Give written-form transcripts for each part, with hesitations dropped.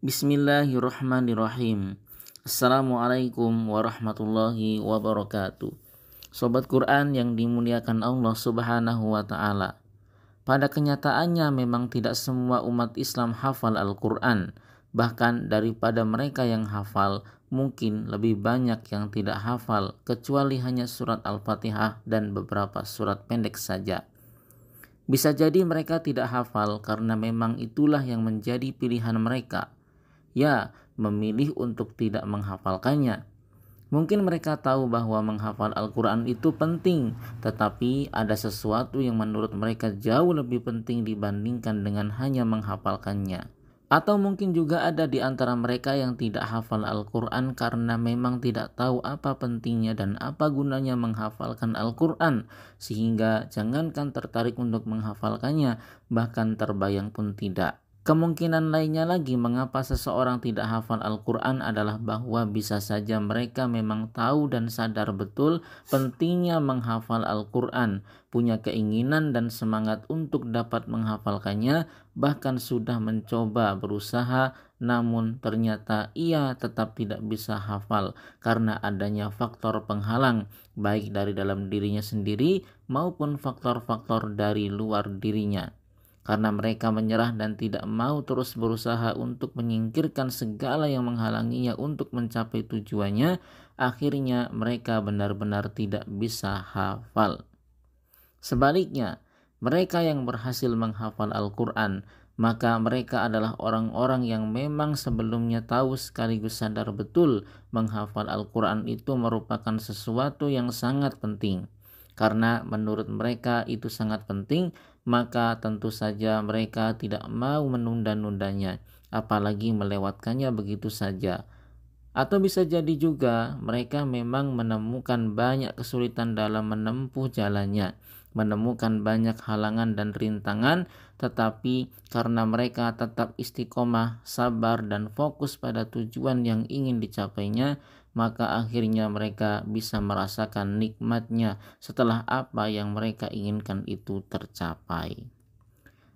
Bismillahirrahmanirrahim. Assalamualaikum warahmatullahi wabarakatuh. Sobat Quran yang dimuliakan Allah Subhanahu wa Ta'ala. Pada kenyataannya memang tidak semua umat Islam hafal Al-Quran. Bahkan daripada mereka yang hafal, mungkin lebih banyak yang tidak hafal, kecuali hanya surat Al-Fatihah dan beberapa surat pendek saja. Bisa jadi mereka tidak hafal karena memang itulah yang menjadi pilihan mereka. Memilih untuk tidak menghafalkannya. Mungkin mereka tahu bahwa menghafal Al-Quran itu penting, tetapi ada sesuatu yang menurut mereka jauh lebih penting dibandingkan dengan hanya menghafalkannya. Atau mungkin juga ada di antara mereka yang tidak hafal Al-Quran karena memang tidak tahu apa pentingnya dan apa gunanya menghafalkan Al-Quran, sehingga jangankan tertarik untuk menghafalkannya, bahkan terbayang pun tidak. Kemungkinan lainnya lagi mengapa seseorang tidak hafal Al-Quran adalah bahwa bisa saja mereka memang tahu dan sadar betul pentingnya menghafal Al-Quran, punya keinginan dan semangat untuk dapat menghafalkannya, bahkan sudah mencoba berusaha, namun ternyata ia tetap tidak bisa hafal karena adanya faktor penghalang, baik dari dalam dirinya sendiri maupun faktor-faktor dari luar dirinya. Karena mereka menyerah dan tidak mau terus berusaha untuk menyingkirkan segala yang menghalanginya untuk mencapai tujuannya, akhirnya mereka benar-benar tidak bisa hafal. Sebaliknya, mereka yang berhasil menghafal Al-Quran, maka mereka adalah orang-orang yang memang sebelumnya tahu sekaligus sadar betul menghafal Al-Quran itu merupakan sesuatu yang sangat penting. Karena menurut mereka itu sangat penting, maka tentu saja mereka tidak mau menunda-nundanya, apalagi melewatkannya begitu saja. Atau bisa jadi juga mereka memang menemukan banyak kesulitan dalam menempuh jalannya, menemukan banyak halangan dan rintangan, tetapi karena mereka tetap istiqomah, sabar dan fokus pada tujuan yang ingin dicapainya, maka akhirnya mereka bisa merasakan nikmatnya setelah apa yang mereka inginkan itu tercapai.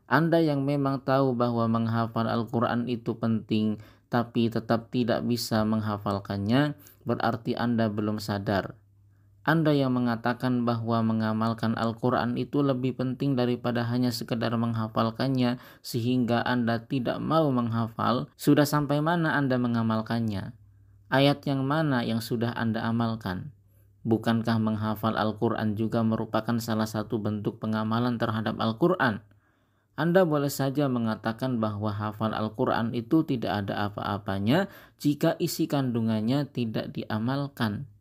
Anda yang memang tahu bahwa menghafal Al-Quran itu penting, tapi tetap tidak bisa menghafalkannya, berarti Anda belum sadar. Anda yang mengatakan bahwa mengamalkan Al-Quran itu lebih penting daripada hanya sekedar menghafalkannya, sehingga Anda tidak mau menghafal, sudah sampai mana Anda mengamalkannya? Ayat yang mana yang sudah Anda amalkan? Bukankah menghafal Al-Quran juga merupakan salah satu bentuk pengamalan terhadap Al-Quran? Anda boleh saja mengatakan bahwa hafal Al-Quran itu tidak ada apa-apanya jika isi kandungannya tidak diamalkan.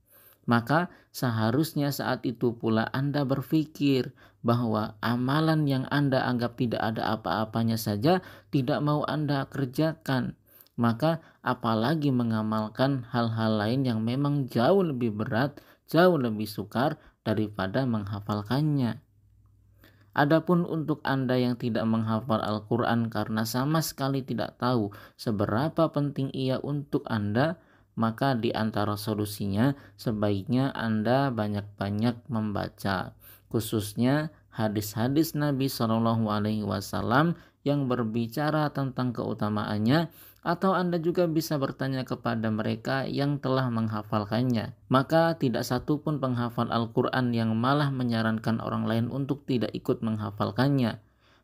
Maka seharusnya saat itu pula Anda berpikir bahwa amalan yang Anda anggap tidak ada apa-apanya saja tidak mau Anda kerjakan. Maka apalagi mengamalkan hal-hal lain yang memang jauh lebih berat, jauh lebih sukar daripada menghafalkannya. Adapun untuk Anda yang tidak menghafal Al-Quran karena sama sekali tidak tahu seberapa penting ia untuk Anda, maka di antara solusinya sebaiknya Anda banyak-banyak membaca, khususnya hadis-hadis Nabi SAW yang berbicara tentang keutamaannya, atau Anda juga bisa bertanya kepada mereka yang telah menghafalkannya. Maka tidak satu pun penghafal Al-Quran yang malah menyarankan orang lain untuk tidak ikut menghafalkannya.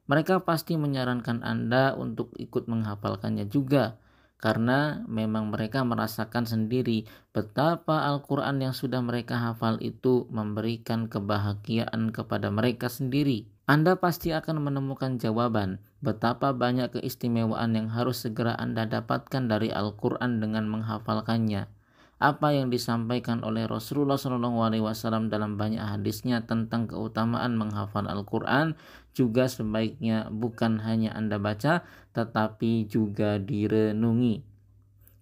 Mereka pasti menyarankan Anda untuk ikut menghafalkannya juga, karena memang mereka merasakan sendiri betapa Al-Quran yang sudah mereka hafal itu memberikan kebahagiaan kepada mereka sendiri. Anda pasti akan menemukan jawaban betapa banyak keistimewaan yang harus segera Anda dapatkan dari Al-Quran dengan menghafalkannya. Apa yang disampaikan oleh Rasulullah SAW dalam banyak hadisnya tentang keutamaan menghafal Al-Quran juga sebaiknya bukan hanya Anda baca, tetapi juga direnungi.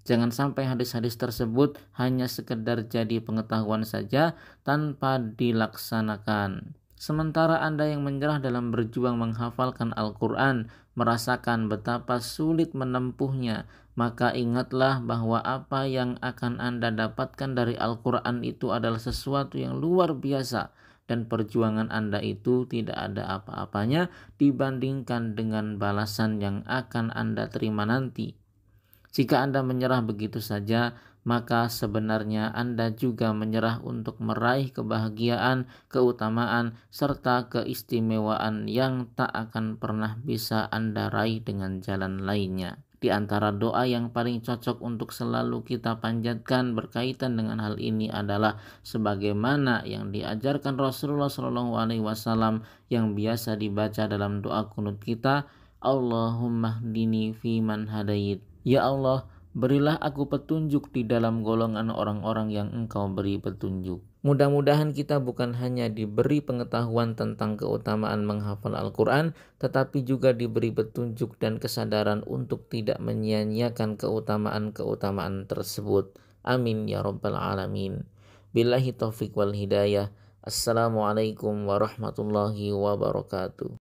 Jangan sampai hadis-hadis tersebut hanya sekedar jadi pengetahuan saja tanpa dilaksanakan. Sementara Anda yang menyerah dalam berjuang menghafalkan Al-Quran, merasakan betapa sulit menempuhnya, maka ingatlah bahwa apa yang akan Anda dapatkan dari Al-Quran itu adalah sesuatu yang luar biasa, dan perjuangan Anda itu tidak ada apa-apanya dibandingkan dengan balasan yang akan Anda terima nanti. Jika Anda menyerah begitu saja, maka sebenarnya Anda juga menyerah untuk meraih kebahagiaan, keutamaan, serta keistimewaan yang tak akan pernah bisa Anda raih dengan jalan lainnya. Di antara doa yang paling cocok untuk selalu kita panjatkan berkaitan dengan hal ini adalah sebagaimana yang diajarkan Rasulullah SAW yang biasa dibaca dalam doa kunut kita, Allahumma hdini fiman hadait. Ya Allah, berilah aku petunjuk di dalam golongan orang-orang yang Engkau beri petunjuk. Mudah-mudahan kita bukan hanya diberi pengetahuan tentang keutamaan menghafal Al-Quran, tetapi juga diberi petunjuk dan kesadaran untuk tidak menyia-nyiakan keutamaan-keutamaan tersebut. Amin ya rabbal alamin. Billahi taufiq wal hidayah. Assalamualaikum warahmatullahi wabarakatuh.